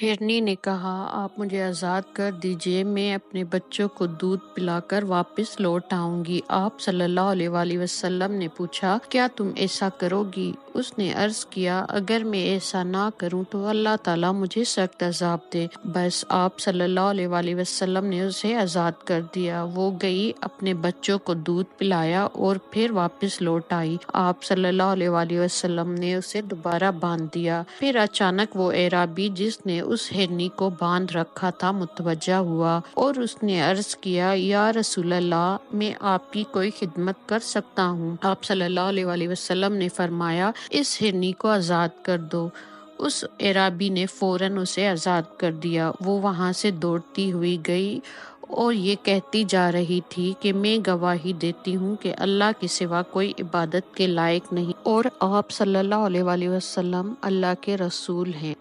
ہرنی نے کہا، آپ مجھے آزاد کر دیجئے، میں اپنے بچوں کو دودھ پلا کر واپس لوٹ آؤں گی۔ آپ صلی اللہ علیہ وآلہ وسلم نے پوچھا، کیا تم ایسا کرو گی؟ اس نے عرض کیا، اگر میں ایسا نہ کروں تو اللہ تعالیٰ مجھے سخت عذاب دے۔ بس آپ صلی اللہ علیہ وآلہ وسلم نے اسے آزاد کر دیا۔ وہ گئی، اپنے بچوں کو دودھ پلایا اور پھر واپس لوٹ آئی۔ آپ صلی اللہ علیہ وآلہ وسلم نے اسے دوبارہ باندھ دیا۔ پھر اچانک وہ اعرابی جس نے اس ہرنی کو باندھ رکھا تھا متوجہ ہوا اور اس نے عرض کیا، یا رسول اللہ، میں آپ کی کوئی خدمت کر سکتا ہوں؟ آپ صلی اللہ علیہ وآلہ وسلم نے فرمایا، اس ہرنی کو آزاد کر دو۔ اس اعرابی نے فوراً اسے آزاد کر دیا۔ وہ وہاں سے دوڑتی ہوئی گئی اور یہ کہتی جا رہی تھی کہ میں گواہی دیتی ہوں کہ اللہ کے سوا کوئی عبادت کے لائق نہیں اور آپ صلی اللہ علیہ وآلہ وسلم اللہ کے رسول ہیں۔